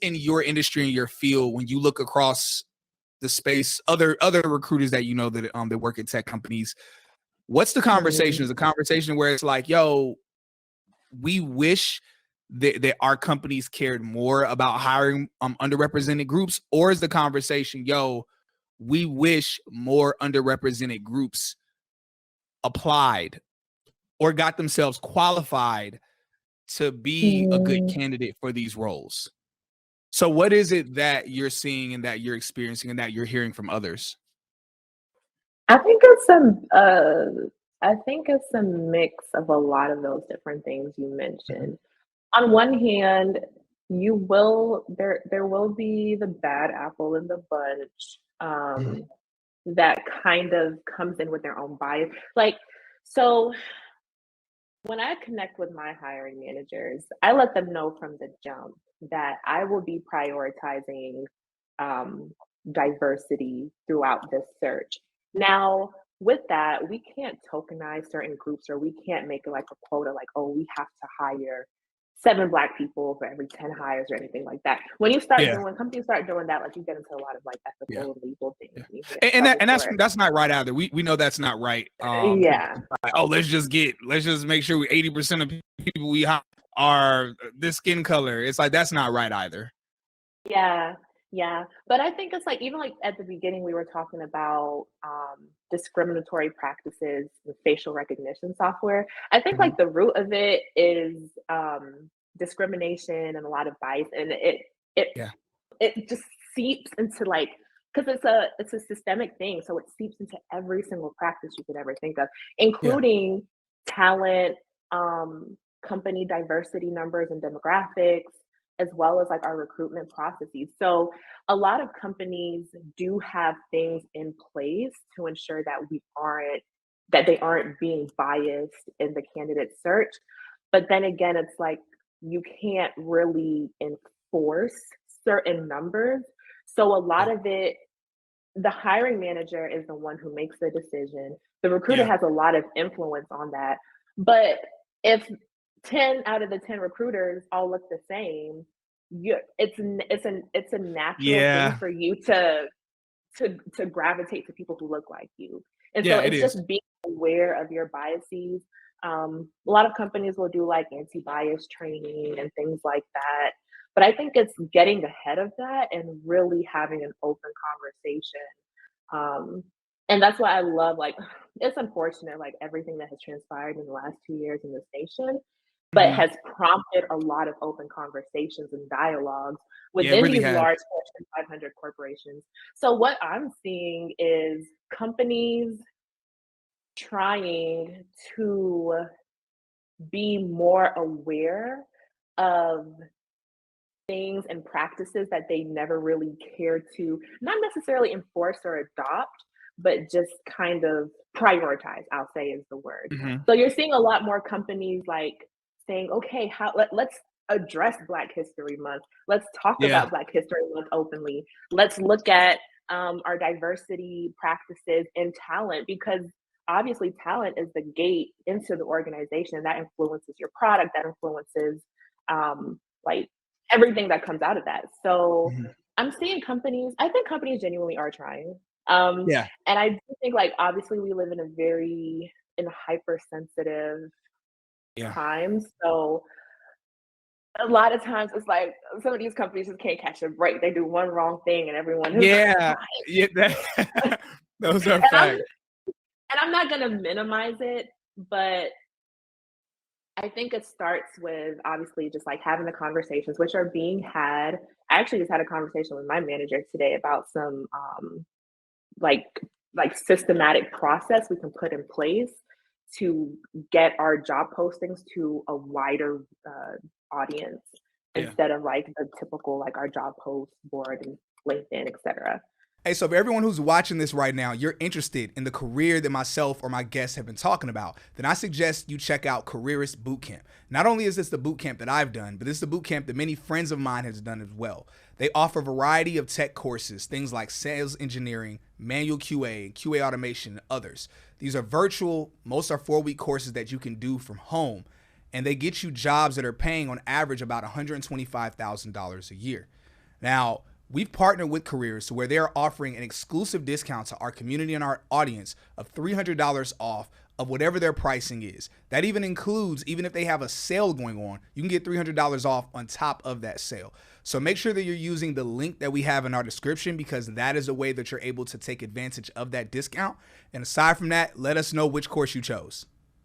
in your industry and your field, when you look across the space, other recruiters that that work at tech companies, what's the conversation? Is a conversation where it's like, yo, we wish that our companies cared more about hiring underrepresented groups, or is the conversation, yo, we wish more underrepresented groups applied or got themselves qualified to be a good candidate for these roles? So what is it that you're seeing and that you're experiencing and that you're hearing from others? I think it's a mix of a lot of those different things you mentioned. On one hand, there will be the bad apple in the bunch that kind of comes in with their own bias. Like, so when I connect with my hiring managers, I let them know from the jump that I will be prioritizing diversity throughout this search. Now, with that, we can't tokenize certain groups, or we can't make like a quota like, oh, we have to hire 7 Black people for every 10 hires or anything like that. When companies start doing that, like you get into a lot of like ethical and legal things. And that's not right either. We know that's not right. Like, oh, let's just make sure 80% of people we hire are this skin color. It's like, that's not right either. Yeah. But I think it's like, even like at the beginning, we were talking about discriminatory practices with facial recognition software. I think like the root of it is discrimination and a lot of bias, and it just seeps into like, because it's a systemic thing, so it seeps into every single practice you could ever think of, including talent, company diversity numbers and demographics, as well as like our recruitment processes. So a lot of companies do have things in place to ensure that they aren't being biased in the candidate search. But then again, it's like, you can't really enforce certain numbers. So a lot of it, the hiring manager is the one who makes the decision. The recruiter has a lot of influence on that. But if 10 out of the 10 recruiters all look the same, it's a natural thing for you to gravitate to people who look like you. And so it's just being aware of your biases. A lot of companies will do like anti-bias training and things like that. But I think it's getting ahead of that and really having an open conversation. And that's why I love, like, it's unfortunate, like everything that has transpired in the last 2 years in this nation, but has prompted a lot of open conversations and dialogues within these large Fortune 500 corporations. So what I'm seeing is companies trying to be more aware of things and practices that they never really care to, not necessarily enforce or adopt, but just kind of prioritize, I'll say is the word. So you're seeing a lot more companies like saying, okay, let's address Black History Month. Let's talk about Black History Month openly. Let's look at our diversity practices in talent, because obviously talent is the gate into the organization. That influences your product, that influences like everything that comes out of that. So I'm seeing I think companies genuinely are trying. And I do think, like, obviously we live in hypersensitive times. So a lot of times it's like some of these companies just can't catch a break. They do one wrong thing and everyone is those are facts. And I'm not going to minimize it, but I think it starts with obviously just like having the conversations, which are being had. I actually just had a conversation with my manager today about some like systematic process we can put in place to get our job postings to a wider audience instead of like the typical, like our job post board and LinkedIn, etc. Hey, so for everyone who's watching this right now, you're interested in the career that myself or my guests have been talking about, then I suggest you check out Careerist Bootcamp. Not only is this the bootcamp that I've done, but this is the bootcamp that many friends of mine have done as well. They offer a variety of tech courses, things like sales engineering, manual QA, QA automation, and others. These are virtual, most are 4-week courses that you can do from home, and they get you jobs that are paying on average about $125,000 a year. Now, we've partnered with Careerist where they're offering an exclusive discount to our community and our audience of $300 off of whatever their pricing is. That even includes, even if they have a sale going on, you can get $300 off on top of that sale. So make sure that you're using the link that we have in our description, because that is a way that you're able to take advantage of that discount. And aside from that, let us know which course you chose.